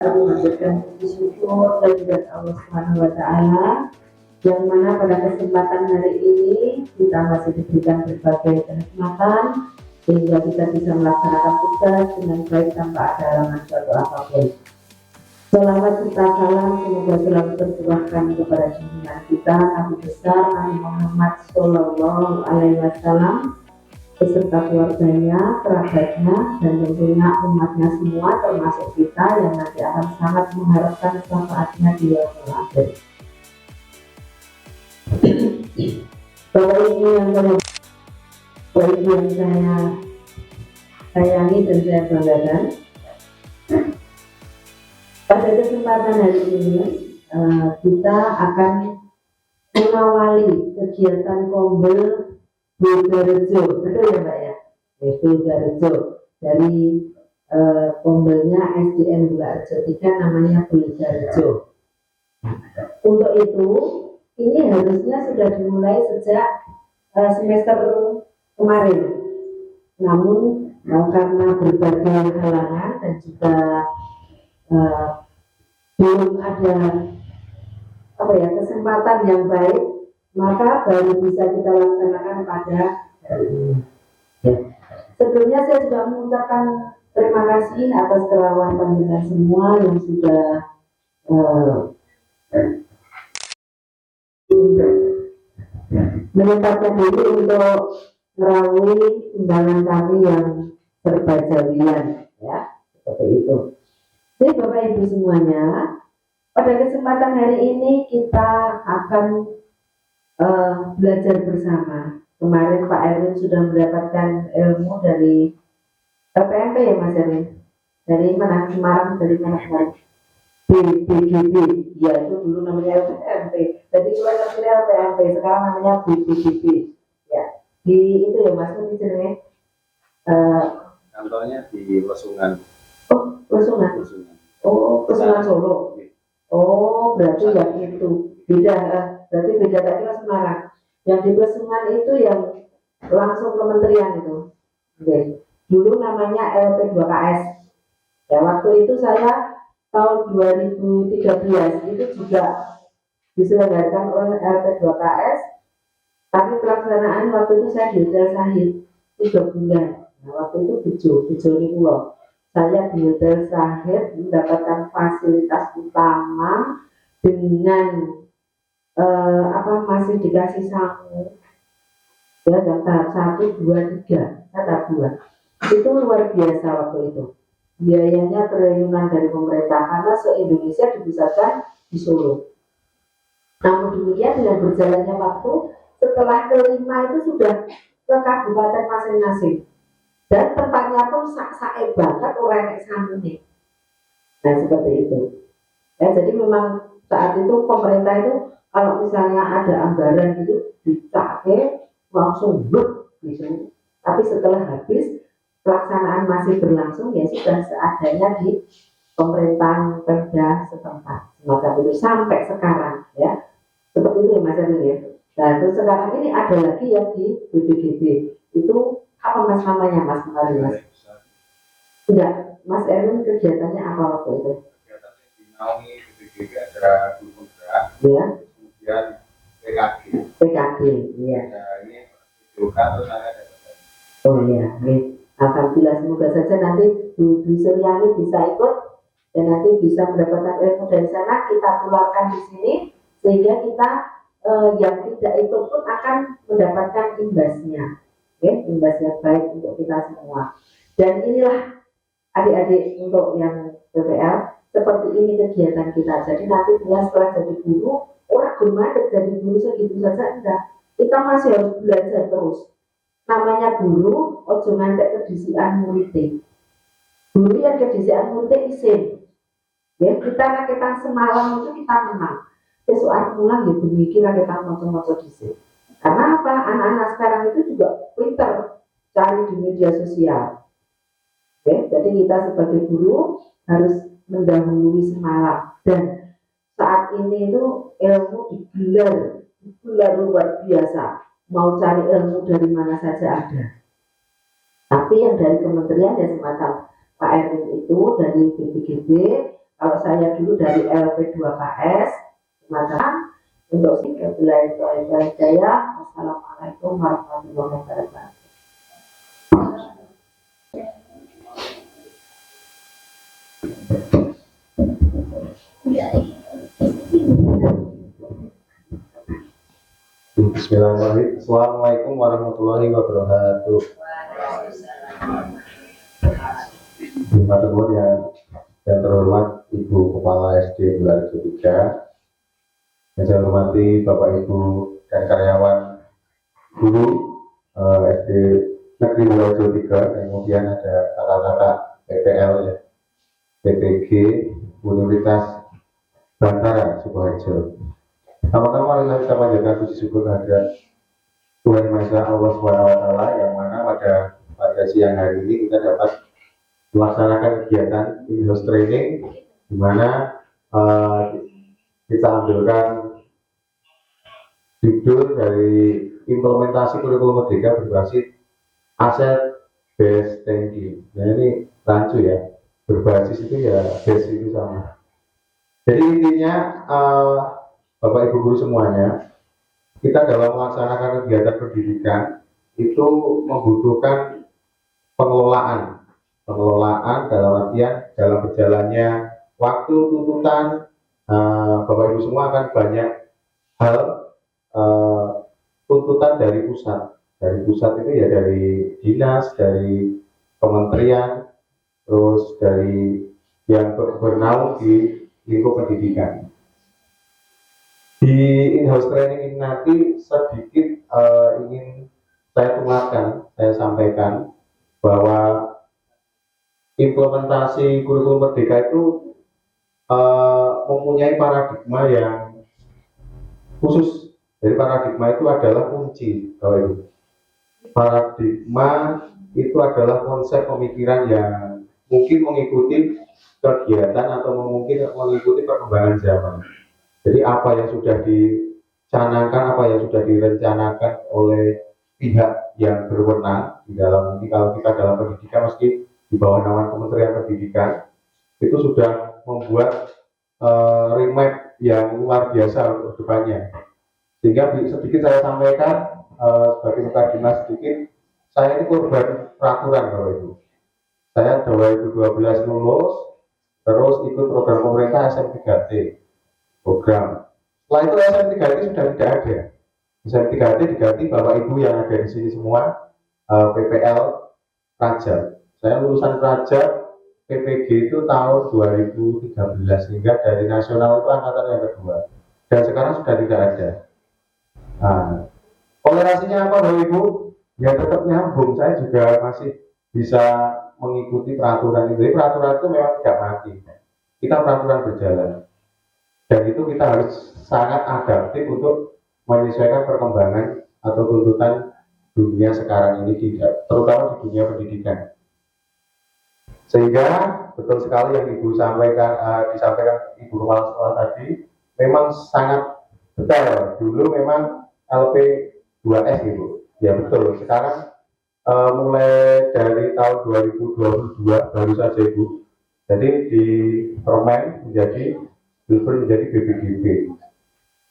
Mengaturkan puji syukur kehadirat Allah Subhanahu wa taala yang mana pada kesempatan hari ini kita masih diberikan berbagai kenikmatan sehingga kita bisa melaksanakan tugas dengan baik tanpa ada halangan suatu apapun. Selawat serta salam semoga selalu tercurahkan kepada junjungan kita Nabi besar Nabi Muhammad Shallallahu Alaihi Wasallam beserta keluarganya, kerabatnya, dan tentunya umatnya semua termasuk kita yang nanti akan sangat mengharapkan syafaatnya di yaumul akhir. Bapak Ibu yang saya sayangi dan saya banggakan, pada kesempatan hari ini kita akan mengawali kegiatan Kombel Bulgarejo, betul ya Mbak ya? Bulgarejo dari Kombelnya SDN Bulgarejo 3 namanya Bulgarejo. Untuk itu ini harusnya sudah dimulai sejak semester kemarin, namun karena berbagai halangan dan juga belum ada kesempatan yang baik, maka baru bisa kita laksanakan pada hari ini. Ya. Sebelumnya saya juga mengucapkan terima kasih atas kerawan panjenengan semua yang sudah menempatkan diri untuk merawui undangan kami yang berbajawian, ya, seperti itu. Jadi Bapak Ibu semuanya, pada kesempatan hari ini kita akan belajar bersama. Kemarin Pak Erwin sudah mendapatkan ilmu dari LPMP ya Mas Erwin? Dari mana? Semarang, dari mana kemarin? BPGB, ya itu dulu namanya LPMP. Jadi keluar negeri LPMP, sekarang namanya BPGB. Ya, di itu ya Mas, di sini. Kantornya di Lesungan. Oh, Lesungan. Oh, Lesungan Solo. Oh, berarti yang itu beda. Berarti beda tadi Semarang. Yang di Lesungan itu yang langsung kementerian itu. Oke. Dulu namanya LP2KS. Ya, waktu itu saya tahun 2013 itu juga diselenggarakan oleh LP2KS. Tapi pelaksanaan waktu itu saya di Hotel Sahid 3 bulan. Nah, waktu itu bejo ini pulau. Saya di Hotel Sahid mendapatkan fasilitas utama dengan masih dikasih sangu ya, yang tahap 1, 2, 3, tahap 2 itu luar biasa waktu itu. Biayanya triliunan dari pemerintah karena se-Indonesia dipusatkan di Solo. Namun demikian dengan berjalannya waktu, setelah kelima itu sudah ke kabupaten masing-masing dan tempatnya pun sak-sae banget orang yang sanune. Nah seperti itu ya, jadi memang saat itu pemerintah itu kalau misalnya ada anggaran gitu dipakai langsung gitu. Tapi setelah habis pelaksanaan masih berlangsung ya sudah seadanya di pemerintahan Perda setempat semacam itu sampai sekarang ya, seperti itu ya Mas Erwin ya. Nah terus sekarang ini ada lagi yang di BPGB itu apa Mas namanya Mas kemarin Mas? Tidak, Mas Erwin kegiatannya apa waktu itu? Kegiatannya di naungi BPGB ada guru penggerak, ya. Kemudian PKG, iya. Nah, ini juga terus ada. Oh iya, baik. Alhamdulillah semoga saja nanti Bu Suryani bisa ikut dan nanti bisa mendapatkan ilmu dari sana kita keluarkan di sini sehingga kita yang tidak ikut pun akan mendapatkan imbasnya, imbasnya baik untuk kita semua. Dan inilah adik-adik untuk yang PPL seperti ini kegiatan kita. Jadi nanti setelah jadi guru orang bermandat jadi guru segitu saja enggak. Kita masih harus belajar terus. Namanya guru, ojo ngantek kedisian murid. Guru yang kedisian murid isin. Ya, kita semalam itu kita menang. Besok pulang ya demikian kita moco-moco disini. Karena apa? Anak-anak sekarang itu juga pintar cari di media sosial. Ya, jadi kita sebagai guru harus mendahului semalam dan saat ini itu ilmu digelar luar biasa. Mau cari ilmu dari mana saja ada. Tapi yang dari kementerian ya semacam Pak Erwin itu dari BPGB Kalau saya dulu dari LP2KS Sumatera, untuk Assalamualaikum warahmatullahi wabarakatuh. Bismillahirrahmanirrahim. Assalamualaikum warahmatullahi wabarakatuh. Terima kasih yang terhormat Ibu Kepala SD Bularejo 3, yang saya hormati Bapak Ibu dan karyawan guru SD Negeri Bularejo 3, kemudian ada kakak-kakak PPL ya, PPG Universitas Bantara Sukoharjo. Pertama-tama marilah kita panjatkan puji syukur kehadirat Tuhan Maha Esa Allah SWT, yang mana pada siang hari ini kita dapat melaksanakan kegiatan in-house training, di mana kita ambilkan judul dari implementasi kurikulum merdeka berbasis asset based thinking. Nah ini rancu ya, berbasis itu ya base itu sama. Jadi intinya Bapak Ibu guru semuanya, kita dalam melaksanakan kegiatan pendidikan itu membutuhkan pengelolaan dalam artian dalam berjalannya waktu, tuntutan. Bapak Ibu semua akan banyak hal tuntutan dari pusat itu ya, dari dinas, dari kementerian, terus dari yang bernaung di lingkup pendidikan. Di in-house training ini nanti sedikit ingin saya tularkan, saya sampaikan bahwa implementasi kurikulum merdeka itu mempunyai paradigma yang khusus. Jadi paradigma itu adalah kunci. Paradigma itu adalah konsep pemikiran yang mungkin mengikuti kegiatan atau mungkin mengikuti perkembangan zaman. Jadi apa yang sudah dicanangkan, apa yang sudah direncanakan oleh pihak yang berwenang di dalam ini, kalau kita dalam pendidikan meski di bawah naungan Kementerian Pendidikan, itu sudah membuat roadmap yang luar biasa untuk depannya. Sehingga sedikit saya sampaikan sebagai mukadimah sedikit, saya ini korban peraturan Bapak Ibu. Saya 2012 lulus, terus ikut program pemerintah SM3T. Program. Setelah itu SM3T sudah tidak ada. SM3T diganti Bapak Ibu yang ada di sini semua PPL Praja. Saya lulusan Praja PPG itu tahun 2013, sehingga dari nasional itu angkatan yang kedua. Dan sekarang sudah tidak ada. Nah, toleransinya apa Bapak Ibu? Ya tetap nyambung. Saya juga masih bisa mengikuti peraturan itu. Jadi peraturan itu memang tidak mati. Kita peraturan berjalan. Dan itu kita harus sangat adaptif untuk menyesuaikan perkembangan atau tuntutan dunia sekarang ini, terutama di dunia pendidikan. Sehingga betul sekali yang Ibu disampaikan Ibu Kepala Sekolah tadi, memang sangat detail. Dulu memang LP2S Ibu, ya betul. Sekarang mulai dari tahun 2022 baru saja Ibu, jadi di permen menjadi BPGB.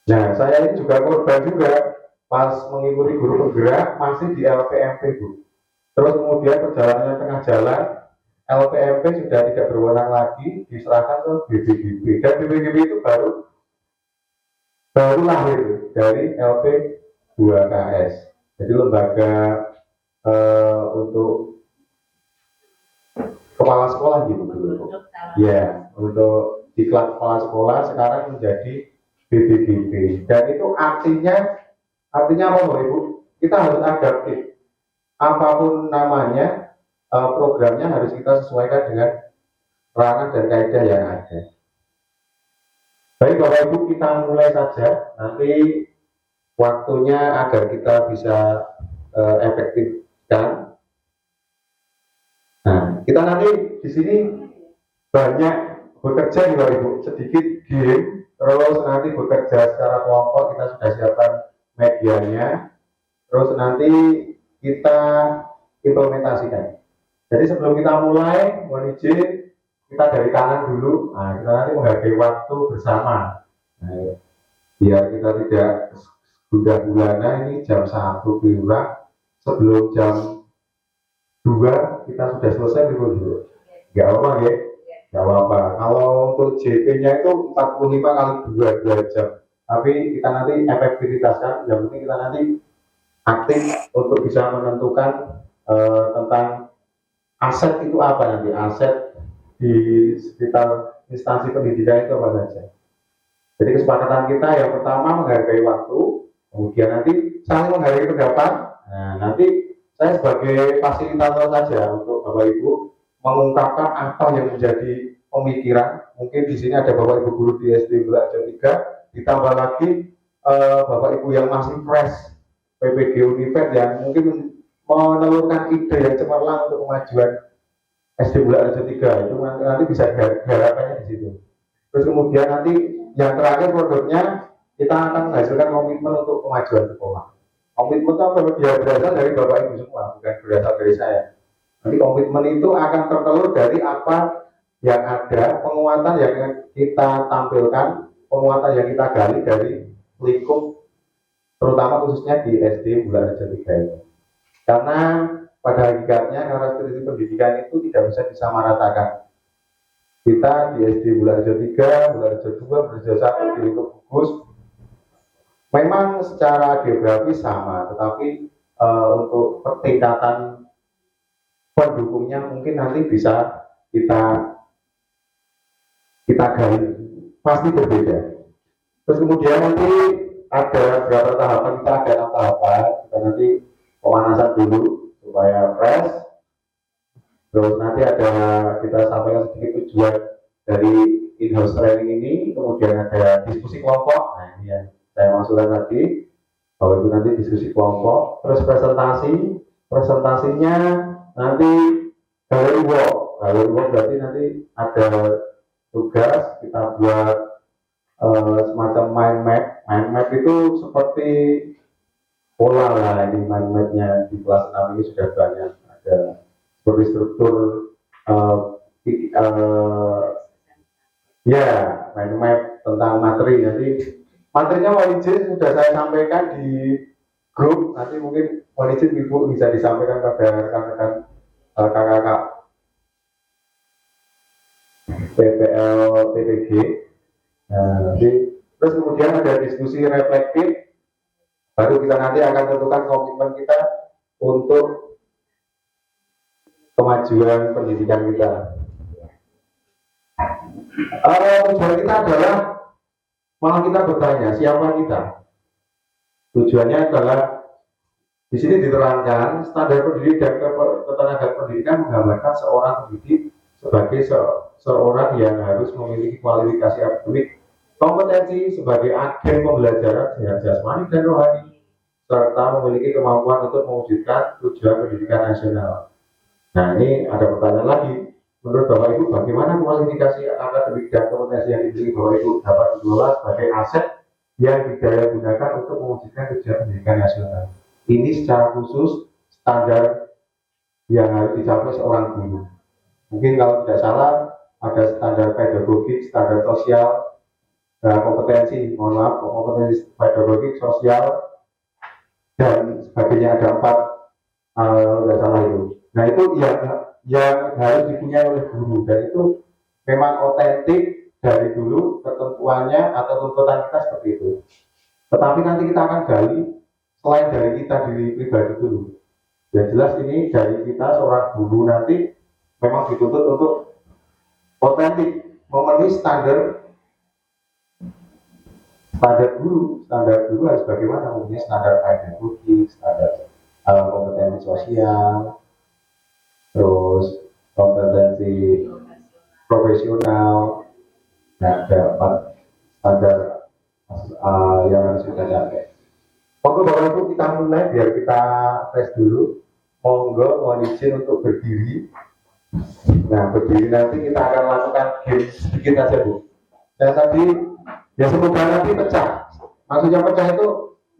Nah, saya ini juga korban juga pas mengikuti guru penggerak masih di LPMP Bu. Terus kemudian perjalanannya tengah jalan, LPMP sudah tidak berwenang lagi, diserahkan ke BPGB. Dan BPGB itu baru lahir dari LP2KS. Jadi lembaga untuk kepala sekolah gitu dulu. Ya, untuk diklat kepala sekolah sekarang menjadi BPGB. Dan itu artinya apa Bapak Ibu? Kita harus adaptif. Apapun namanya, programnya harus kita sesuaikan dengan ranah dan kaidah yang ada. Baik Bapak Ibu, kita mulai saja. Nanti waktunya agar kita bisa efektifkan. Nah, kita nanti di sini banyak bekerja nih Bapak Ibu, sedikit game, terus nanti bekerja secara kelompok, kita sudah siapkan medianya, terus nanti kita implementasikan. Jadi sebelum kita mulai, mohon izin kita dari kanan dulu. Nah, kita nanti menghargai waktu bersama. Nah, biar kita tidak gundah-gulana, ini jam 1 kurang, sebelum jam 2 kita sudah selesai dulu. Nggak apa ya? Nggak apa-apa. Kalau untuk JP-nya itu 45 kali 2 jam. Tapi kita nanti efektivitas kan, yang penting kita nanti aktif untuk bisa menentukan tentang aset itu apa nanti, aset di sekitar instansi pendidikan itu apa saja. Jadi kesepakatan kita yang pertama menghargai waktu, kemudian nanti saling menghargai pendapat. Nah, nanti saya sebagai fasilitator saja untuk Bapak Ibu mengungkapkan apa yang menjadi pemikiran. Mungkin di sini ada Bapak Ibu guru di SD Belajar 3, ditambah lagi Bapak Ibu yang masih fresh PPG Univet yang mungkin menelurkan ide yang cemerlang untuk kemajuan SD Belajar 3 itu nanti bisa garapannya di situ. Terus kemudian nanti yang terakhir produknya kita akan menghasilkan komitmen untuk kemajuan sekolah. Komitmen itu apa? Ya berasal dari Bapak Ibu semua, bukan berasal dari saya. Nanti komitmen itu akan tertelur dari apa yang ada, penguatan yang kita tampilkan, penguatan yang kita gali dari lingkup, terutama khususnya di SD Belajar 3 ini. Karena pada hakikatnya karakteristik pendidikan itu tidak bisa disamaratakan. Kita di SD Belajar 3, Belajar 2, Belajar 1 di lingkup gugus memang secara geografis sama, tetapi untuk tingkatan pendukungnya mungkin nanti bisa kita gali, pasti berbeda. Terus kemudian nanti ada berapa tahapan, kita ada 6 tahapan, kita nanti pemanasan dulu supaya fresh. Terus nanti ada kita sampaikan sedikit tujuan dari in-house training ini, kemudian ada diskusi kelompok. Nah ini yang saya maksudkan tadi, bahwa itu nanti diskusi kelompok, terus presentasinya nanti gallery walk berarti nanti ada tugas kita buat semacam mind map itu seperti pola lah, ini mind mapnya di kelas 6 ini sudah banyak, ada seperti struktur ya mind map tentang materi. Nanti materinya mohon izin sudah saya sampaikan di grup, nanti mungkin mohon izin Ibu bisa disampaikan pada rekan-rekan kakak-kakak PPL PPG. Nah, terus kemudian ada diskusi reflektif, baru kita nanti akan tentukan komitmen kita untuk kemajuan pendidikan kita. Tujuan kita adalah malah kita bertanya siapa kita. Tujuannya adalah di sini diterangkan standar pendidik dan ketenagaan pendidikan menggambarkan seorang pendidik sebagai seorang yang harus memiliki kualifikasi akademik, kompetensi sebagai agen pembelajaran sehat jasmani dan rohani, serta memiliki kemampuan untuk mewujudkan tujuan pendidikan nasional. Nah ini ada pertanyaan lagi, menurut Bapak Ibu bagaimana kualifikasi akademik dan kompetensi yang dimiliki Bapak Ibu dapat dikelola sebagai aset yang didaya gunakan untuk mewujudkan tujuan pendidikan nasional? Ini secara khusus standar yang harus dicapai seorang guru. Mungkin kalau tidak salah ada standar pedagogik, standar sosial, kompetensi pedagogik, sosial, dan sebagainya, ada 4 tidak salah itu. Nah itu yang harus dipunyai oleh guru, dan itu memang otentik dari dulu ketentuannya atau tuntutan kita seperti itu. Tetapi nanti kita akan gali selain dari kita diri pribadi dulu. Ya jelas ini dari kita seorang guru nanti memang dituntut untuk otentik, memenuhi standar guru. Standar guru harus bagaimana? Mempunyai standar pedagogik, standar kompetensi sosial, terus kompetensi profesional. Nah, ada 4 standar yang harus kita capai. Waktu Bapak Ibu kita mulai, biar kita tes dulu. Monggo, mohon izin untuk berdiri. Nah, berdiri nanti kita akan lakukan game sedikit saja, Bu. Saya tadi, ya semoga nanti pecah. Maksudnya pecah itu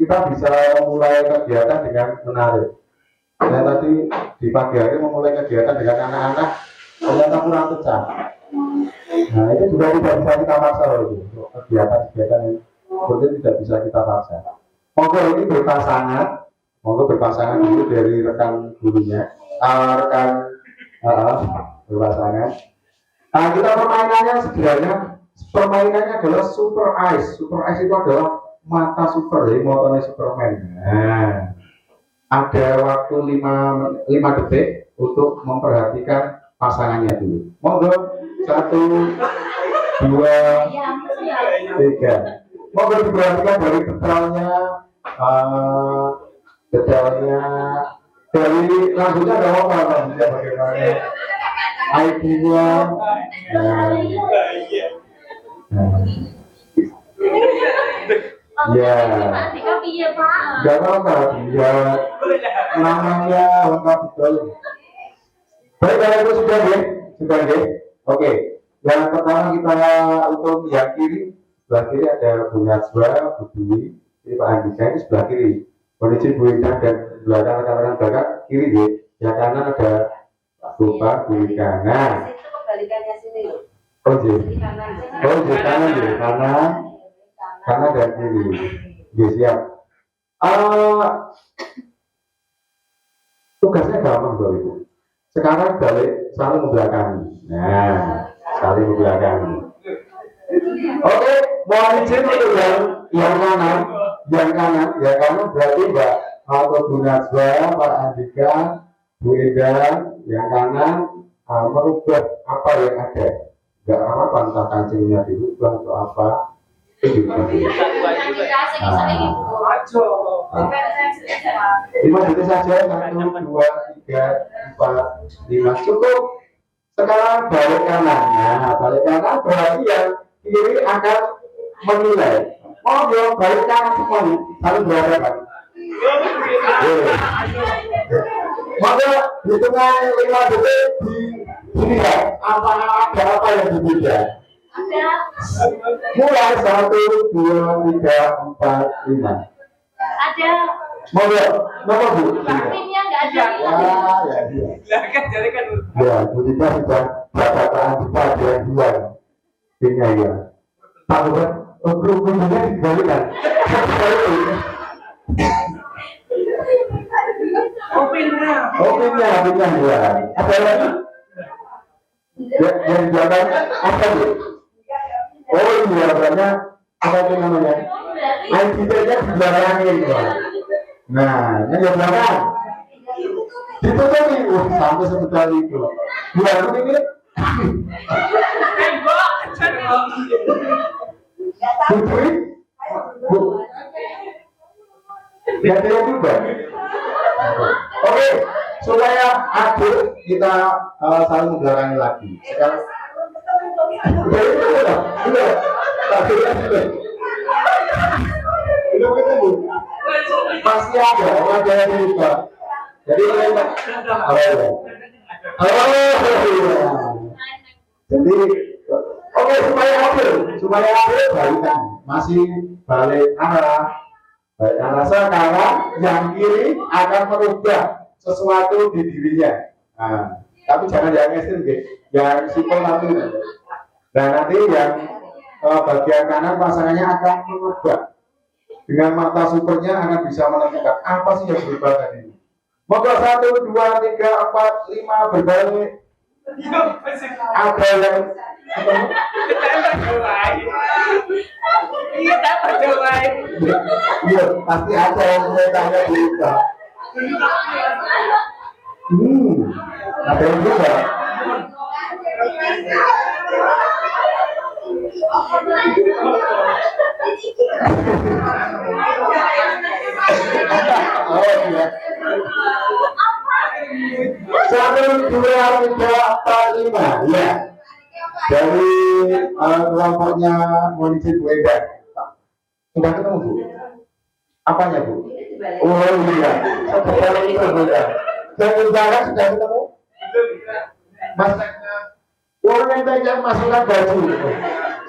kita bisa memulai kegiatan dengan menarik. Saya tadi di pagi hari memulai kegiatan dengan anak-anak, ternyata kurang pecah. Nah itu juga tidak bisa kita paksa loh itu. Untuk kegiatan-kegiatan yang seperti itu tidak bisa kita paksa. Monggo ini berpasangan dulu dari rekan gurunya, rekan berpasangan. Kita permainannya adalah super ice. Super ice itu adalah mata super, jadi motornya Superman. Nah, ada waktu 5 detik untuk memperhatikan pasangannya dulu. Monggo 1, 2, 3. Monggo diperhatikan dari detailnya dari rambutnya ada apa rambutnya bagaimana ID-nya. Ya, nggak apa-apa, ya namanya lengkap betul. Baik, kalau itu sudah deh. Oke, yang pertama kita untuk yang kiri, sebelah kiri ada Bu Najwa, Bu Dwi, ini Pak Andika, ini sebelah kiri. Kondisi Bu Indah dan belakang rekan-rekan belakang kiri deh. Yang kanan ada Pak Bupa, Bu Ika. Nah, itu kebalikannya sini loh. oh jadi Kanan kanan dan kiri. Ya, siap. Tugasnya gampang Bapak Ibu. Sekarang balik saling membelakangi. Nah, saling membelakangi. Oke, mohon izin untuk yang kanan berarti Mbak atau Bu Najwa, Pak Andika, Bu Ida, yang kanan merubah apa yang ada. Enggak apa-apa, entah kancingnya dirubah atau apa. Itu juga. 5 detik saja, 1, 2, 3, 4, 5 cukup. Sekarang balik kanan. Nah, balik kanan berarti yang kiri akan menilai. Oh, dia balik kanan semuanya, saling berhadapan. Maka hitungan 5 detik dilihat ada apa yang berbeda. Mulai 1, 2, 3, 4, 5. Ada. Monggo, nomor Bu. Pinnya nggak ada. Ya, Bu Dika sudah catatan kita ada yang 2. Pinnya ya. Pak Bukan, pinnya dibalikan. Pinnya 2. Ada lagi? Yang di belakang apa Bu? Oh iya, berarti apa itu namanya? ID-nya di belakang ini. Nah, ini yang belakang. Ditutup itu sampai sebentar itu. Dua aku ini. Putri, Bu. Ya ada yang juga. Oke, supaya adil kita saling membelakangi lagi. Sekarang. Pasti ada yang lupa. Jadi jadi oke, supaya adil balikan, masih balik arah sekarang yang kiri akan merubah sesuatu di dirinya. Nah, tapi jangan yang ekstrim, yang simpel nanti. Nah, nanti yang bagian kanan pasangannya akan mengubah. Dengan mata supernya akan bisa menentukan apa sih yang berubah tadi. Moga 1, 2, 3, 4, 5 berbalik. Ada yang iya, pasti ada yang menanya berubah. Ada yang berubah. Oh iya. 1, 2, 3, 4, 5. Ya. Dari kelompoknya Monisi Bu Eda. Sudah ketemu Bu? Apanya Bu? Oh iya. Sebentar itu sudah. Dan udara sudah ketemu? Mas, orang yang banyak masukkan baju.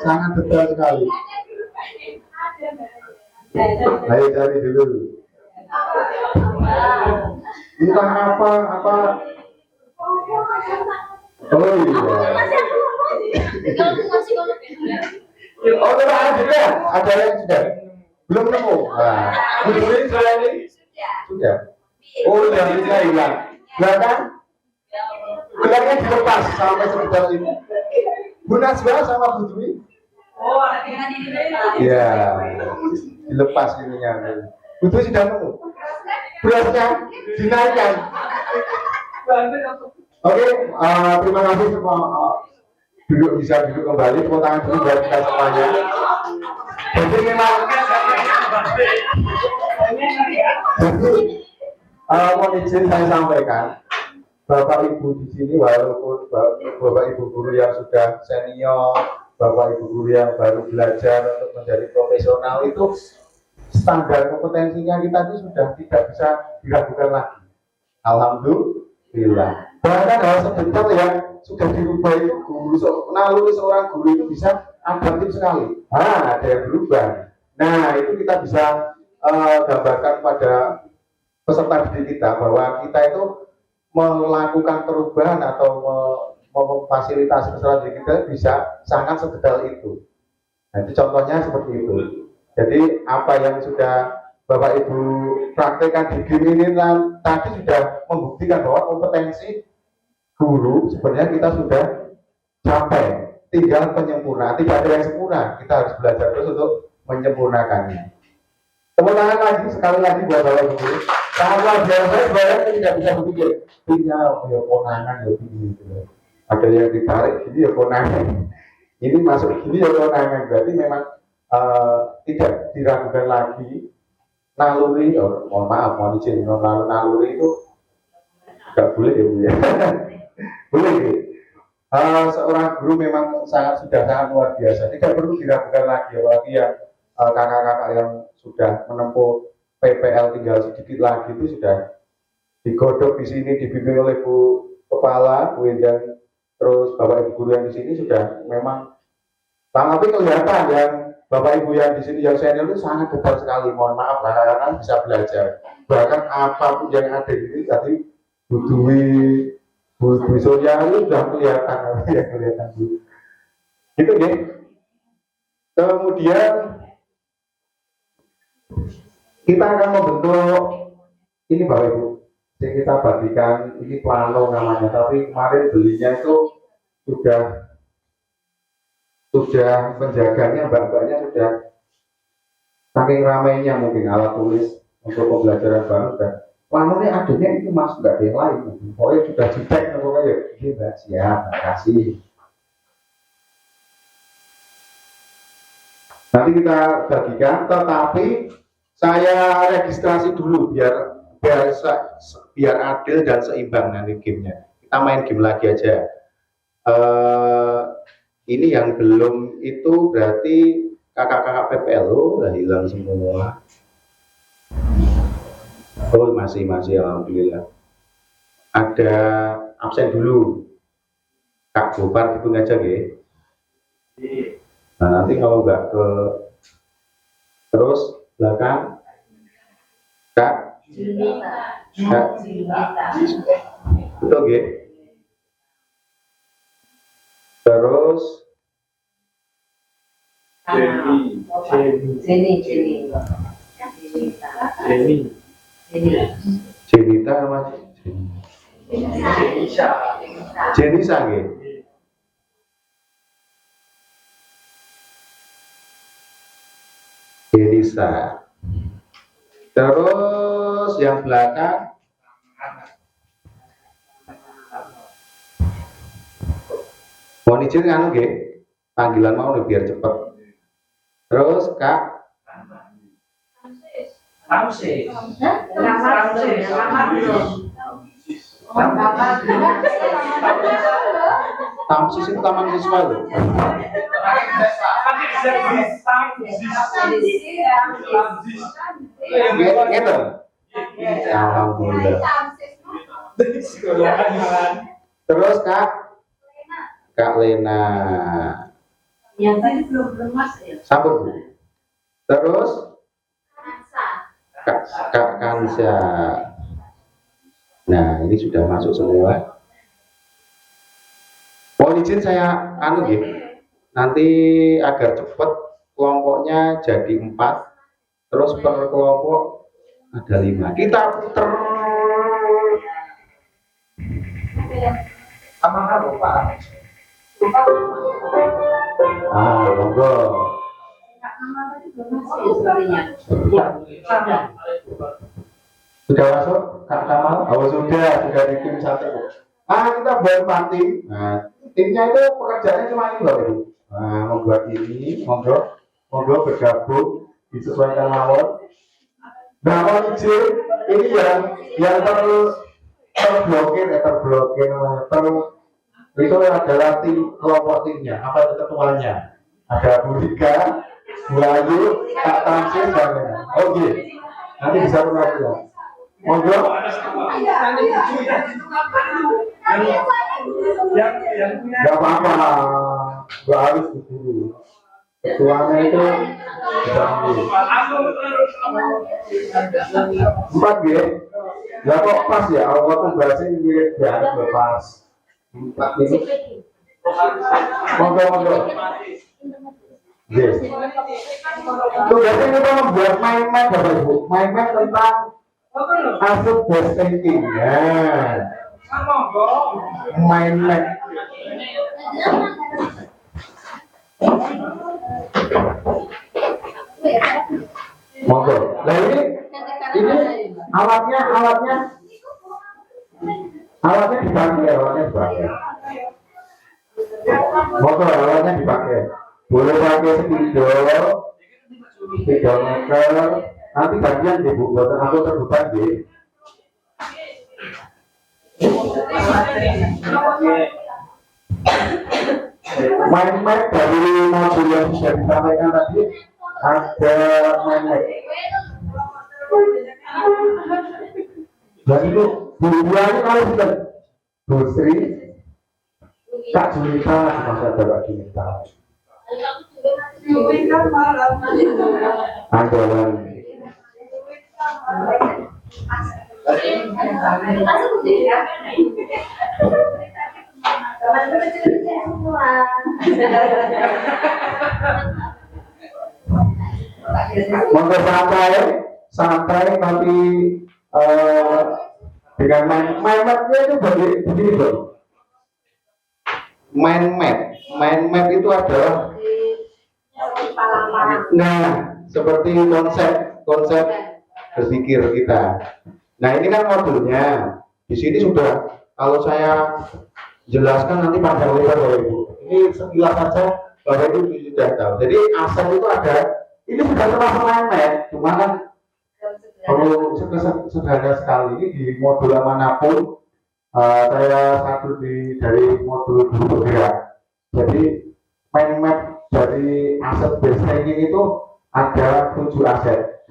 Sangat detail sekali. Ayo cari dulu. Entah apa. Oh iya. Kalau aku masih ngomong ya. Oh, ada yang sudah belum nemu. Nah, ini saya ini sudah. Oh, yang ini hilang. Belakang gelangnya dilepas sampai sekitar ini. Bu Nasba sama Bu Dwi. Oh, ada di Iya, dilepas ininya. Bu Dwi sudah nemu. Berasnya dinaikkan. Oke, terima kasih semua. Bisa duduk kembali, tepuk tangan dulu buat kita semuanya. Jadi memang mohon izin saya sampaikan, Bapak Ibu di sini walaupun Bapak Ibu guru yang sudah senior, Bapak Ibu guru yang baru belajar untuk menjadi profesional itu standar kompetensinya kita itu sudah tidak bisa diragukan lagi. Alhamdulillah. Bahkan hal sebentar yang sudah dirubah itu guru, naluri seorang guru itu bisa adaptif sekali. Ada yang berubah. Nah, itu kita bisa gambarkan pada peserta didik kita bahwa kita itu melakukan perubahan atau memfasilitasi peserta didik kita bisa sangat sedetail itu. Nah, itu contohnya seperti itu. Jadi apa yang sudah Bapak Ibu praktekkan di game ini tadi sudah membuktikan bahwa kompetensi guru sebenarnya kita sudah capai, tinggal penyempurnaan. Tidak ada yang sempurna, kita harus belajar terus untuk menyempurnakannya. Tepuk tangan lagi sekali lagi buat Bapak Ibu. Kalau biasa sebenarnya tidak bisa berpikir, punya ya konangan ya begini. Ada yang ditarik gini ya konangan, ini masuk gini ya konangan. Berarti memang tidak diragukan lagi naluri. Mohon maaf, mohon izin, naluri itu nggak boleh ya Bu ya. Boleh. Seorang guru memang sangat luar biasa. Tidak perlu diragukan lagi, apalagi yang kakak-kakak yang sudah menempuh PPL tinggal sedikit lagi itu sudah digodok di sini, dibimbing oleh Bu Kepala, Bu Endang, terus Bapak Ibu guru yang di sini sudah memang. Tapi kelihatan yang Bapak Ibu yang di sini yang senior itu sangat dekat sekali. Mohon maaf, karena bisa belajar. Bahkan apapun yang ada di sini tadi Bu Dwi, Bu Surya itu sudah kelihatan, ya kelihatan Bu. Gitu deh. Kemudian kita akan membentuk ini Bapak Ibu. Jadi kita bagikan ini plano namanya, tapi kemarin belinya itu sudah penjaganya mbak-mbaknya sudah saking ramainya mungkin alat tulis untuk pembelajaran baru dan planonya adanya itu mas nggak ada yang lain. Pokoknya sudah jutek pokoknya ini mbak siap, makasih. Nanti kita bagikan, tetapi saya registrasi dulu biar adil dan seimbang nanti gamenya. Kita main game lagi aja. Ini yang belum itu berarti kakak-kakak PPLU udah hilang semua. Oh masih alhamdulillah. Ada absen dulu. Kak Gopar hitung aja gitu. Nah nanti kalau nggak ke terus belakang Kak betul gitu. Terus Jenita sama Jenisa gitu. Jenisa. Terus yang belakang mohon izin anu nggih, panggilan mau nih biar cepet. Terus Kak Tamsis. Tamsis itu taman siswa loh. Gitu. Alhamdulillah. Terus Kak Lena. Yang tadi belum mas ya. Sabar Bu. Terus Kak Kansa. Nah ini sudah masuk semua. Mohon izin saya anu nggih, nanti agar cepat kelompoknya jadi 4, terus per kelompok ada 5. Kita puter. Apakah lupa? Monggo. Sudah masuk Kak Kamal? Oh sudah bikin satu. Kita buat panti. Nah, timnya itu pekerjaannya cuma ini loh Ibu. Membuat ini, monggo bergabung, disesuaikan mawon. Nah, mau izin ini yang terblokir itu adalah kelompok timnya. Apa itu ketuanya? Ada Bu Rika, Bu Ayu, Kak Tamsin dan lain-lain. Oke, nanti bisa pengajian. Monggo. Gak apa-apa, gak harus dulu. Ketuanya itu bisa ambil 4 ya. Lah kok pas ya? Allah tuh bahasa mirip ya, pas 4 ini. Monggo. Yes. Tugasnya kita membuat mind map Bapak Ibu. Mind map tentang asset based thinking. Ya. Mind map. Monggo. Nah ini alatnya dipakai. Monggo alatnya dipakai. Boleh pakai speedometer. Nanti bagian di buku buatan aku terbuka di. Mind map dari modul yang sudah disampaikan tadi ada mind map. Dan itu bukuannya kalau sudah Bu Sri, Kak Julita, masih ada Kak Julita. Andalan. Monggo santai tapi dengan mind map-nya itu begini loh. Mind map itu adalah seperti konsep berpikir kita. Nah ini kan modulnya. Di sini sudah, kalau saya jelaskan nanti panjang lebar Bapak Ibu. Ini sekilas saja Bapak Ibu sudah tahu. Jadi aset itu ada. Ini sudah termasuk mind map, cuma kan perlu sederhana sekali. Ini di modul manapun. Saya satu dari modul guru bergerak. Jadi mind map dari aset based thinking itu ada 7 aset: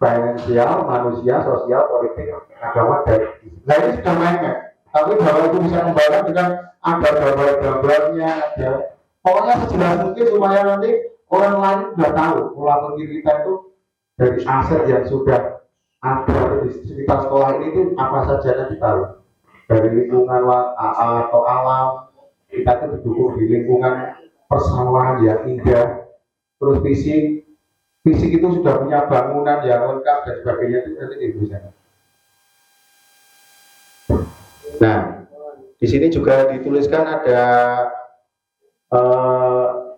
finansial, manusia, sosial, politik, agama, dan nah ini sudah mind map. Tapi bahwa itu bisa membayar dengan ada gambar-gambarnya, ada pokoknya sejelas mungkin supaya nanti orang lain sudah tahu pola pikir kita itu dari aset yang sudah ada di sekitar sekolah ini itu apa saja nanti tahu. Dari lingkungan atau alam, kita itu didukung di lingkungan persawahan yang indah. Terus fisik itu sudah punya bangunan yang lengkap dan sebagainya, itu nanti di Indonesia. Nah, di sini juga dituliskan ada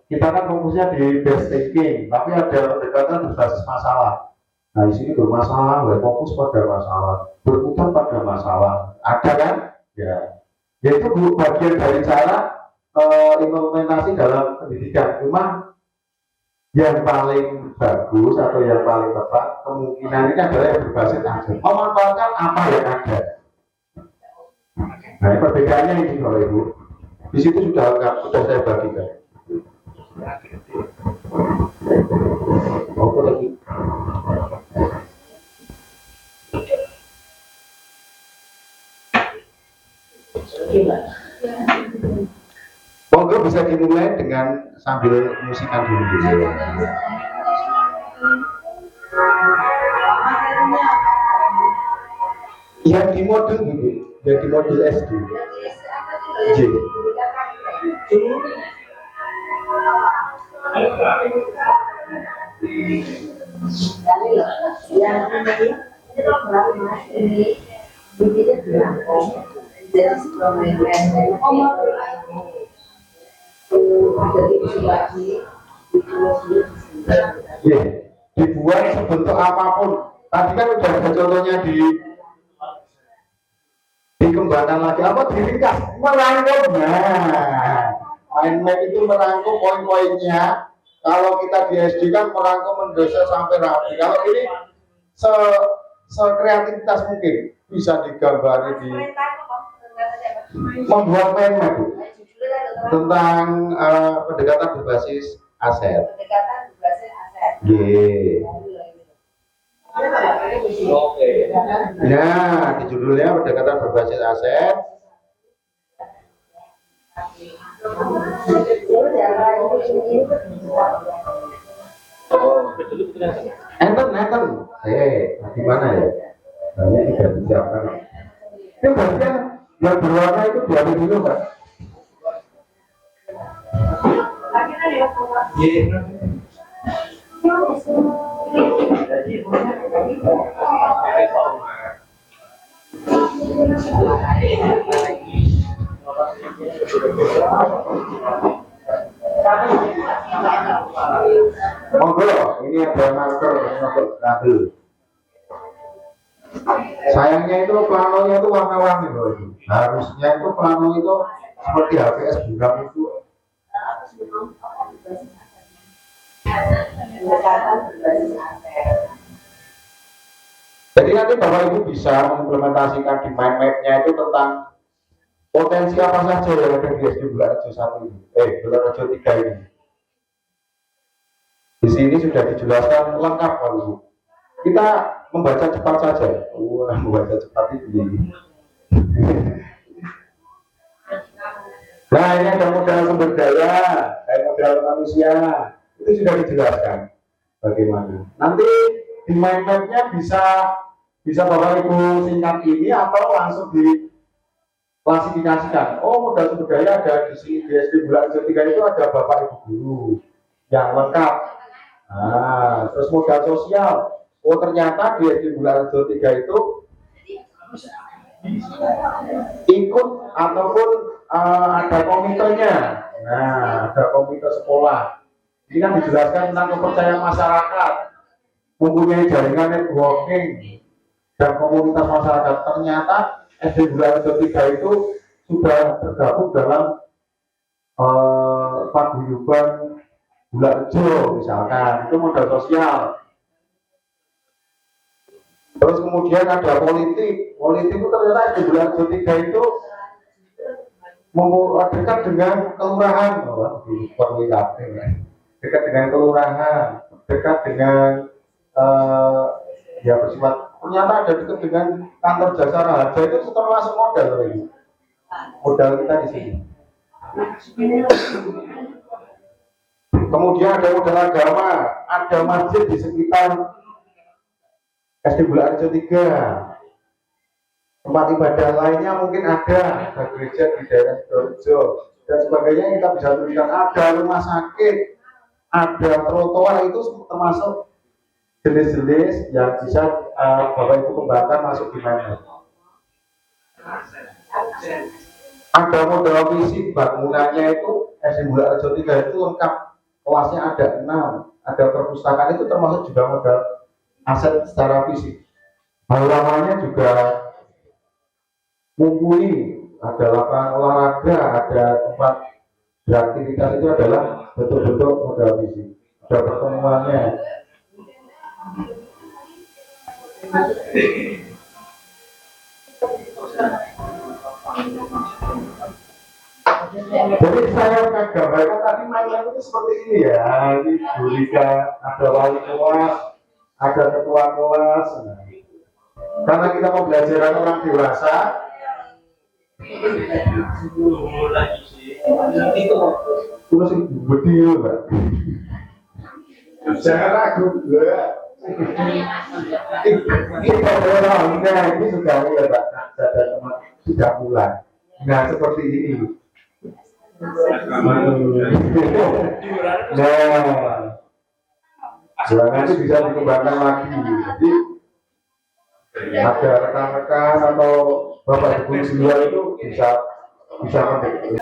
kita kan fokusnya di based thinking, tapi ada pendekatan berbasis masalah. Nah, di sini bermasalah, fokus pada masalah, berputar pada masalah. Ada kan? Ya. Yaitu bagian dari cara implementasi dalam pendidikan. Cuma yang paling bagus atau yang paling tepat kemungkinan ini adalah yang berbasis aset. Memanfaatkan apa yang ada. Nah, perbedaannya ini Bapak Ibu. Di situ sudah lengkap, sudah saya bagikan. Apa lagi? Monggo bisa dimulai dengan sambil musikan dulu. Yang di modul gitu, yang di modul SD. J. Yang ini mas ini bibitnya belakang dari sebuah mainan jadi lagi dibuat sebentuk apapun. Tadi kan udah ada contohnya dikembangkan lagi apa diringkas merangkum. Nah, mind map itu merangkum poin-poinnya. Kalau kita di SD kan merangkum mendesa sampai rapi. Kalau ini sekreativitas mungkin bisa digambari di membuat mind map tentang pendekatan berbasis aset. Oke. Nah, di judulnya pendekatan berbasis aset. Enten. Gimana ya? Banyak tidak disiapkan. Itu berarti yang berwarna itu diambil dulu, Pak. Monggo, ini ada marker untuk kabel. Sayangnya itu planonya itu warna-warni loh. Harusnya itu plano itu seperti HPS buram itu. Jadi nanti Bapak Ibu bisa mengimplementasikan di mind map-nya itu tentang potensi apa saja yang ada di SD Bularejo 1 ini, Bularejo 3 ini. Di sini sudah dijelaskan lengkap Pak Ibu. Kita membaca cepat saja. Wah, membaca cepat itu. Nah, ini ada modal sumber daya, ada modal manusia. Itu sudah dijelaskan bagaimana. Nanti di mind map-nya bisa Bapak Ibu singkat ini atau langsung diklasifikasikan. Oh, modal sumber daya ada di sini di SD Bularejo 3 itu ada Bapak Ibu guru yang lengkap. Nah, terus modal sosial. Oh, ternyata di SD Bularejo 3 itu ikut ataupun ada komitenya. Nah, ada komite sekolah. Ini kan dijelaskan tentang kepercayaan masyarakat, mempunyai jaringan networking dan komunitas masyarakat. Ternyata SD Bularejo 3 itu sudah tergabung dalam paguyuban Bularejo misalkan, itu modal sosial. Terus kemudian ada politik itu ternyata SD Bularejo 3 itu dekat dengan kelurahan, dekat dengan kelurahan, dekat dengan ya bersifat. Ternyata ada dekat dengan kantor jasa raja, itu termasuk modal ini. Modal kita di sini. Kemudian ada modal agama, ada masjid di sekitar SD Bularejo 3. Tempat ibadah lainnya mungkin ada gereja di daerah Sidoarjo dan sebagainya. Kita bisa tuliskan ada rumah sakit, ada trotoar, itu termasuk jenis-jenis yang bisa Bapak Ibu kembangkan masuk di mana. Ada modal fisik, bangunannya itu SD Bularejo 3 itu lengkap, kelasnya ada 6, ada perpustakaan, itu termasuk juga modal aset secara fisik. Halamannya juga mumpuni, ada lapangan olahraga, ada tempat beraktivitas, itu adalah betul-betul modal fisik. Ada pertemuannya. Jadi saya akan gambarkan tadi mainan itu seperti ini ya. Ini Burika, ada wali kelas, ada ketua kelas. Karena kita pembelajaran orang dewasa, terus betul, Pak. Jangan ragu, ini sudah mulai, Pak. Sudah mulai. Nah, seperti ini. Nah, nanti bisa dikembangkan lagi. Jadi ada rekan-rekan atau bapak ibu di luar itu bisa memetik.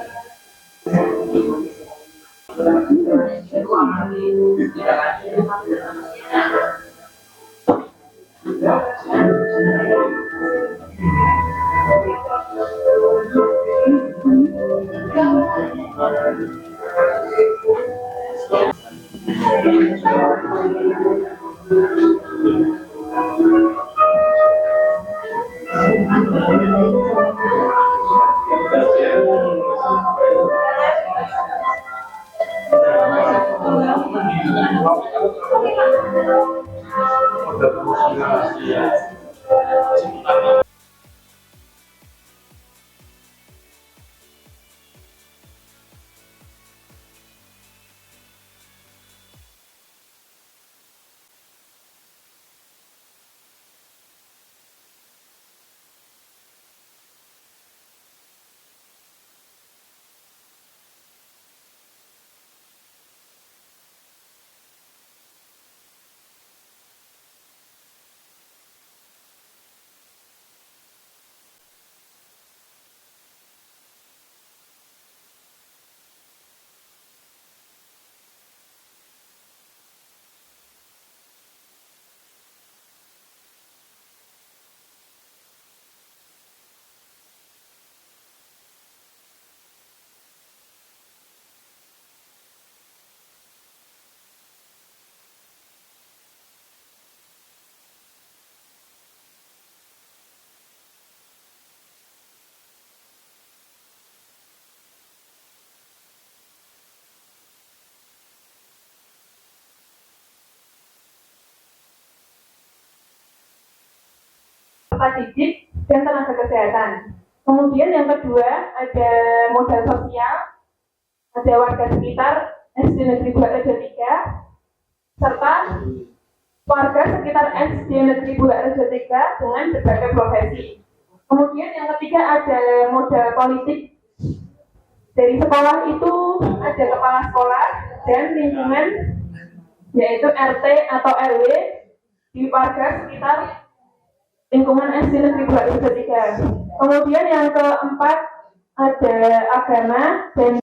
peserta didik dan tenaga kesehatan. Kemudian yang kedua ada modal sosial, ada warga sekitar SD Negeri 2 Rejo 3 serta warga sekitar SD Negeri 2 Rejo 3 dengan berbagai profesi. Kemudian yang ketiga ada modal politik. Dari sekolah itu ada kepala sekolah dan lingkungan yaitu RT atau RW di warga sekitar lingkungan SD Negeri 2 Rejo 3. Kemudian yang keempat ada agama dan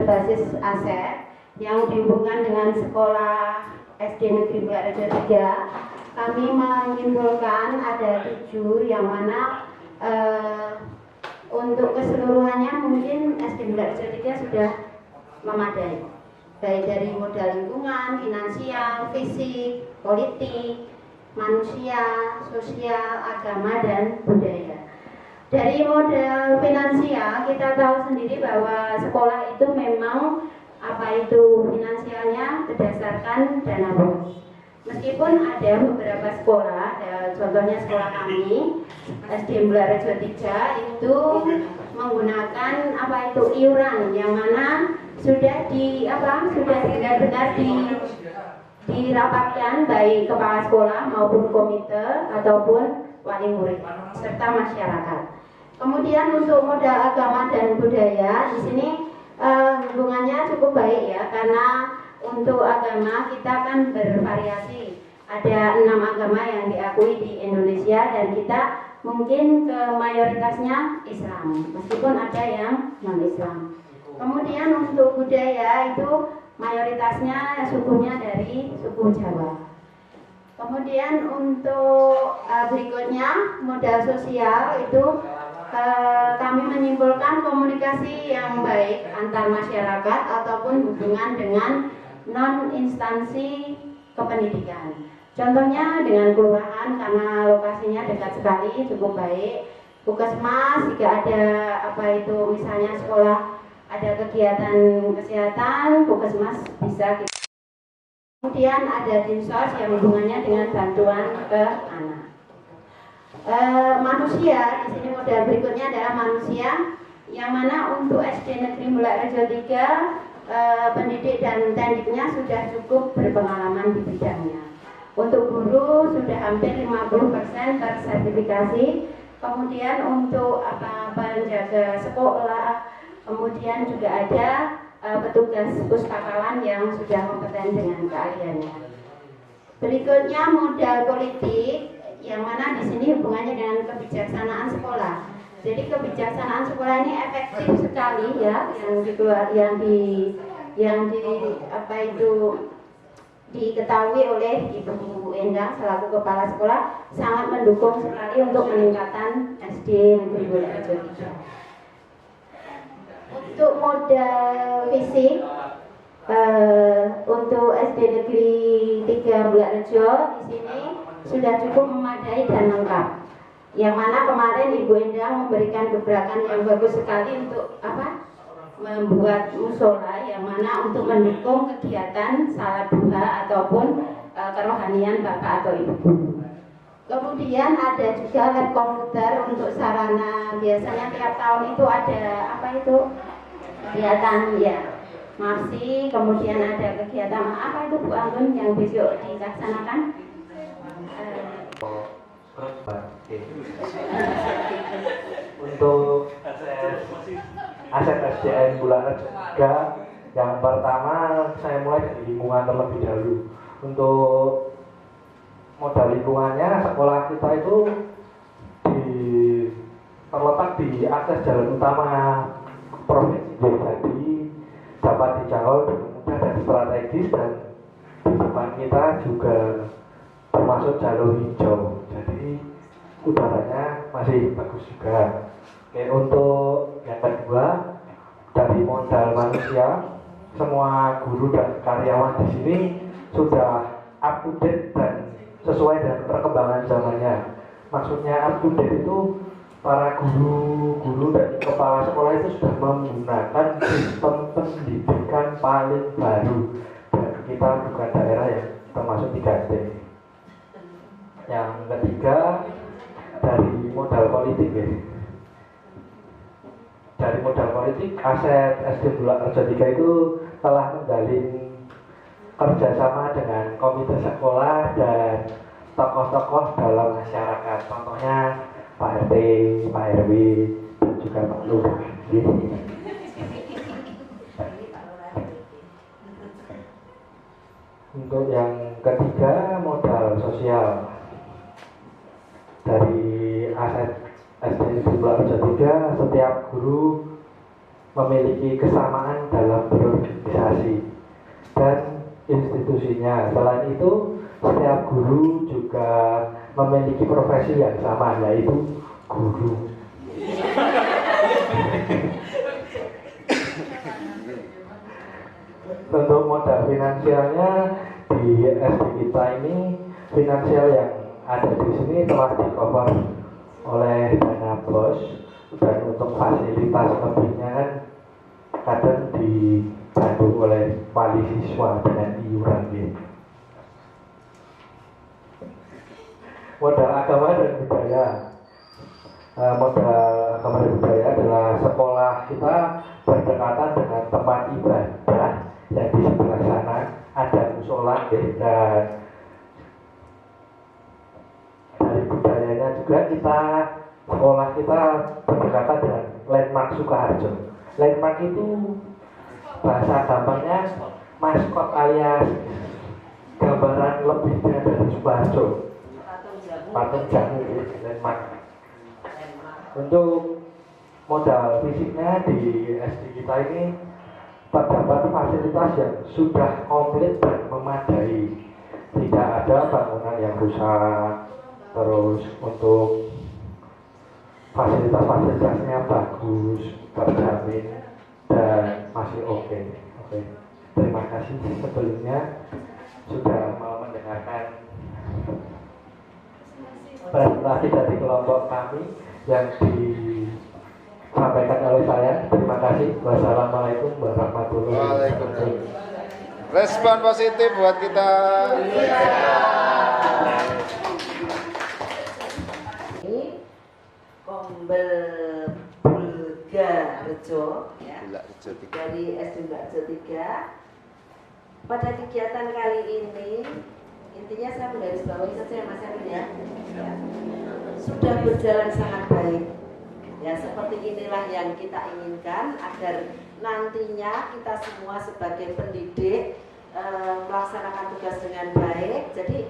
basis aset yang dihubungkan dengan sekolah SD Negeri 2 Rejo 3, kami menyimpulkan ada 7 yang mana untuk keseluruhannya mungkin SD 2 Rejo 3 sudah memadai, baik dari modal lingkungan, finansial, fisik, politik, manusia, sosial, agama, dan budaya. Dari modal finansial kita tahu sendiri bahwa sekolah itu memang apa itu finansialnya berdasarkan dana bos. Meskipun ada beberapa sekolah, contohnya sekolah kami SD Rejo 3 itu menggunakan apa itu iuran yang mana sudah benar-benar dirapatkan baik kepala sekolah maupun komite ataupun wali murid serta masyarakat. Kemudian untuk modal agama dan budaya di sini hubungannya cukup baik ya, karena untuk agama kita kan bervariasi. Ada 6 agama yang diakui di Indonesia dan kita mungkin ke mayoritasnya Islam, meskipun ada yang non-Islam. Kemudian untuk budaya itu mayoritasnya sukunya dari suku Jawa. Kemudian untuk berikutnya modal sosial itu kami menyimpulkan komunikasi yang baik antar masyarakat ataupun hubungan dengan non-instansi kependidikan. Contohnya dengan kelurahan karena lokasinya dekat sekali, cukup baik. Puskesmas jika ada misalnya sekolah ada kegiatan kesehatan, puskesmas bisa. Kemudian ada dinsos yang hubungannya dengan bantuan ke anak. Manusia, di sini model berikutnya adalah manusia, yang mana untuk SD Negeri Bulakrejo 3 pendidik dan tekniknya sudah cukup berpengalaman di bidangnya. Untuk guru sudah hampir 50% tersertifikasi. Kemudian untuk penjaga sekolah, kemudian juga ada petugas pustakawan yang sudah kompeten dengan keahliannya. Berikutnya modal politik, yang mana di sini hubungannya dengan kebijaksanaan sekolah. Jadi kebijaksanaan sekolah ini efektif sekali ya, diketahui oleh Ibu Endang selaku kepala sekolah, sangat mendukung sekali untuk peningkatan SD Negeri Bulakrejo 3. Untuk modal fisik untuk SD Negeri 3 Bulakrejo di sini sudah cukup memadai dan lengkap. Yang mana kemarin Ibu Endang memberikan gebrakan yang bagus sekali untuk membuat musola, yang mana untuk mendukung kegiatan salat duha ataupun kerohanian Bapak atau Ibu guru. Kemudian ada juga lab komputer untuk sarana, biasanya tiap tahun itu ada kegiatan ya MAPSI, kemudian ada kegiatan Bu Anggun yang besok dilaksanakan. Untuk aset SDN Bulakrejo 3, yang pertama saya mulai dari lingkungan terlebih dahulu. Untuk modal lingkungannya, sekolah kita itu terletak di akses jalan utama provinsi, jadi dapat dijangkau dengan mudah dan strategis, dan di depan kita juga termasuk jalur hijau, jadi udaranya masih bagus juga. Oke, untuk yang kedua, dari modal manusia, semua guru dan karyawan di sini sudah up to date dan sesuai dengan perkembangan zamannya. Maksudnya up to date itu para guru dan kepala sekolah itu sudah menggunakan sistem pendidikan paling baru, dan kita bukan daerah yang termasuk 3T. Yang ketiga, dari modal politik ya. Dari modal politik, aset SD Bulakrejo 3 itu telah menjalin kerjasama dengan komite sekolah dan tokoh-tokoh dalam masyarakat. Contohnya Pak RT, Pak RW, dan juga Pak Lurah. Untuk yang ketiga, modal sosial. Dari aset SD Bulakrejo 3, setiap guru memiliki kesamaan dalam berorganisasi dan institusinya. Selain itu, setiap guru juga memiliki profesi yang sama, yaitu guru. Untuk modal finansialnya di SD kita ini, finansial yang ada di sini telah di-cover oleh dana BOS, dan untuk fasilitas lebihnya kan kadang dibantu oleh wali siswa dengan iuran gitu. Modal agama dan budaya. Modal agama dan budaya adalah sekolah kita berdekatan dengan tempat ibadah yang di sebelah sana ada musola, dan dari budayanya juga sekolah kita berdekatan dengan Landmark Sukoharjo. Landmark itu bahasa gampangnya maskot alias gambaran lebihnya dari Sukoharjo, patung jamu Landmark. Untuk modal fisiknya di SD kita ini terdapat fasilitas yang sudah komplit dan memadai, tidak ada bangunan yang rusak. Terus untuk fasilitas-fasilitasnya bagus, terjamin, dan masih oke. Terima kasih sebelumnya sudah mau mendengarkan presentasi dari kelompok kami yang disampaikan oleh saya. Terima kasih. Wassalamualaikum warahmatullahi wabarakatuh. Respon positif buat kita. Ini Kombel Bulga Rejo ya, dari SD Rejo 3. Pada kegiatan kali ini, intinya saya menggarisbawahi saja ya Mas Erwin ya, sudah berjalan sangat baik. Ya, seperti inilah yang kita inginkan agar nantinya kita semua sebagai pendidik melaksanakan tugas dengan baik. Jadi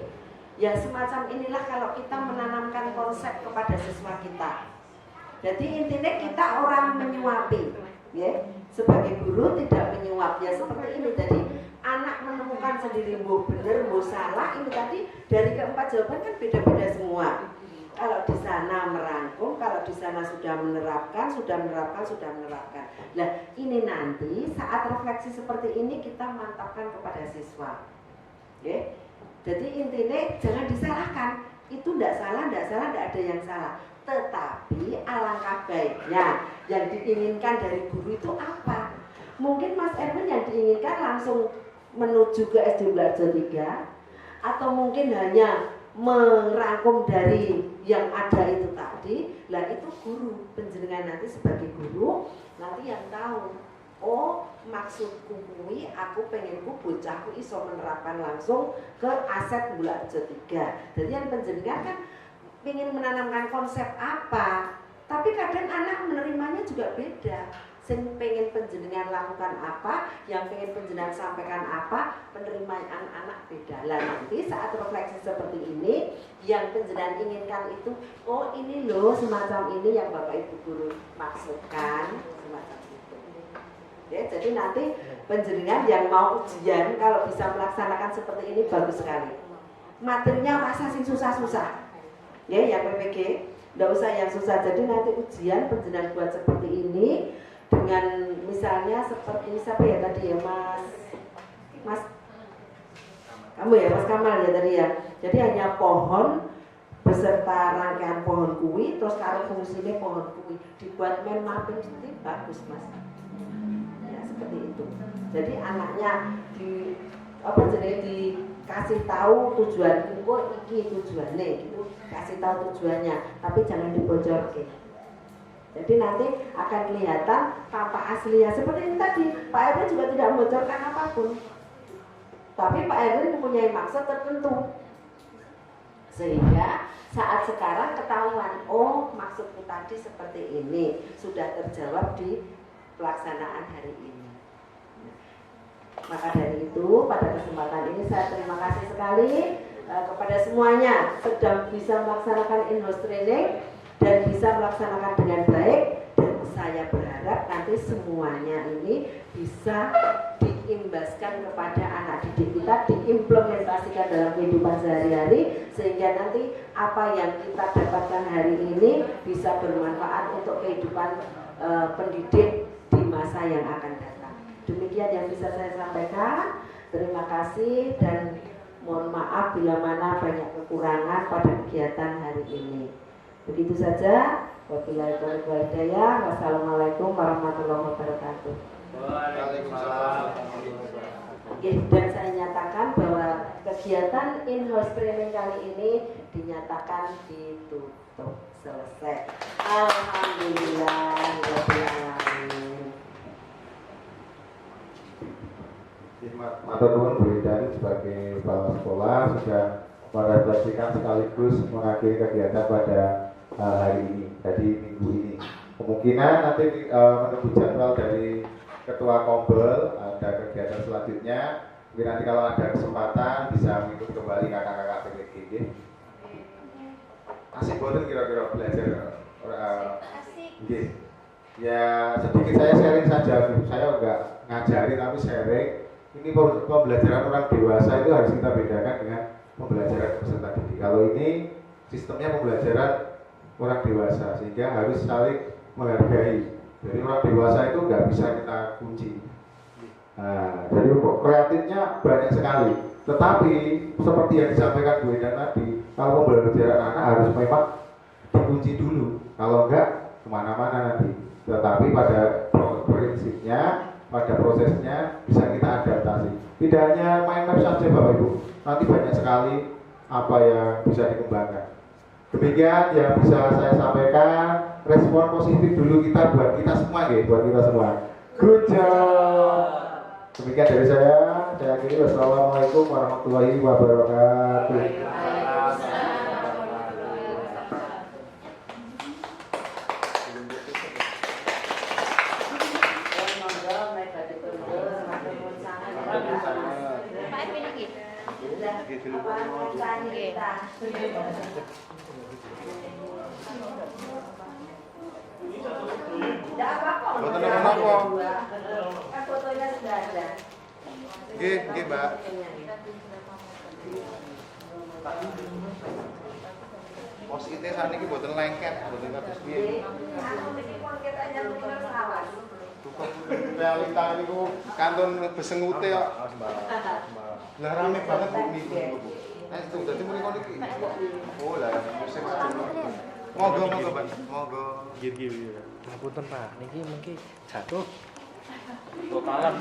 ya semacam inilah kalau kita menanamkan konsep kepada siswa kita. Jadi intinya kita orang menyuapi, ya. Sebagai guru tidak menyuap, ya seperti ini. Jadi anak menemukan sendiri, mau benar, mau salah. Ini tadi dari keempat jawaban kan beda-beda semua. Kalau di sana merangkum, kalau di sana sudah menerapkan. Nah, ini nanti saat refleksi seperti ini kita mantapkan kepada siswa. Oke? Jadi intinya jangan disalahkan. Itu tidak salah, tidak ada yang salah. Tetapi alangkah baiknya yang diinginkan dari guru itu apa? Mungkin Mas Erwin yang diinginkan langsung menuju ke SD Belajar 3, atau mungkin hanya merangkum dari yang ada itu tadi. Lah itu guru, penjenengan nanti sebagai guru nanti yang tahu. Oh, maksudku kuwi aku pengenku bocahku iso menerapkan langsung ke aset Belajar 3. Jadi yang penjenengan kan pengen menanamkan konsep apa, tapi kadang anak menerimanya juga beda. Yang pengen penjenengan lakukan apa, yang pengen penjenengan sampaikan apa, penerimaan anak beda. Lah nanti saat refleksi seperti ini, yang penjenengan inginkan itu, oh ini loh semacam ini yang Bapak Ibu guru maksudkan, semacam itu. Ya, jadi nanti penjenengan yang mau ujian kalau bisa melaksanakan seperti ini bagus sekali. Materinya rasa sing susah-susah. Ya, yang PPG, tidak usah yang susah. Jadi nanti ujian penjenengan buat seperti ini dengan misalnya seperti siapa ya tadi ya Mas kamu ya Mas Kamal ya tadi ya. Jadi hanya pohon beserta rangkaian pohon kuwi, terus karo fungsinya pohon kuwi dibuat main mapping itu bagus Mas. Ya seperti itu. Jadi anaknya dikasih tahu tujuan iki tujuannya gitu. Kasih tahu tujuannya, tapi jangan dibocorkan. Jadi nanti akan kelihatan tampak aslinya. Seperti ini tadi, Pak Erwin juga tidak membocorkan apapun. Tapi Pak Erwin mempunyai maksud tertentu. Sehingga saat sekarang ketahuan, oh maksudku tadi seperti ini, sudah terjawab di pelaksanaan hari ini. Maka dari itu, pada kesempatan ini saya terima kasih sekali kepada semuanya sedang bisa melaksanakan in-house training dan bisa melaksanakan dengan baik, dan saya berharap nanti semuanya ini bisa diimbaskan kepada anak didik kita, diimplementasikan dalam kehidupan sehari-hari, sehingga nanti apa yang kita dapatkan hari ini bisa bermanfaat untuk kehidupan pendidik di masa yang akan datang. Demikian yang bisa saya sampaikan. Terima kasih dan mohon maaf bila mana banyak kekurangan pada kegiatan hari ini. Begitu saja. Wabillahi taufiq wal hidayah. Wassalamualaikum warahmatullahi wabarakatuh. Waalaikumsalam. Dan saya nyatakan bahwa kegiatan in-house training kali ini dinyatakan ditutup, selesai. Alhamdulillah. Matur nuwun Bu Idani sebagai kepala sekolah sudah merefleksikan sekaligus mengakhiri kegiatan pada hari ini, jadi minggu ini. Kemungkinan nanti menunggu jadwal dari Ketua Kombel ada kegiatan selanjutnya. Mungkin nanti kalau ada kesempatan bisa mengikuti kembali kakak-kakak PPG. Asik boten kira-kira belajar ya sedikit saya sharing saja. Saya enggak ngajari tapi sharing. Ini pembelajaran orang dewasa itu harus kita bedakan dengan pembelajaran peserta didik. Kalau ini sistemnya pembelajaran orang dewasa, sehingga harus saling menghargai. Jadi orang dewasa itu nggak bisa kita kunci. Nah, jadi kreatifnya banyak sekali. Tetapi seperti yang disampaikan Bu Ida tadi, kalau pembelajaran anak harus memang dikunci dulu. Kalau enggak kemana-mana nanti. Tetapi pada prinsipnya, pada prosesnya bisa kita adaptasi. Tidak hanya mind map saja Bapak Ibu, nanti banyak sekali apa yang bisa dikembangkan. Demikian yang bisa saya sampaikan. Respon positif dulu kita buat kita semua ya, buat kita semua. Good job. Demikian dari saya akhiri. Wassalamualaikum warahmatullahi wabarakatuh. Boten apa-apa. Kan fotonya sudah ada. Nggih, nggih, Mbak. Pos itu saniki boten lengket, boten kados piye. Aku niki pun ketanya tuker sawas. Realita niku kantun besengute kok. Lah rame banget Bu niku, Bu. Itu dadi mriko niki. Oh, lah musik. Monggo, monggo, Mbak. Monggo. Gir. Ngapunten Pak, niki mungkin jatuh. Totalan.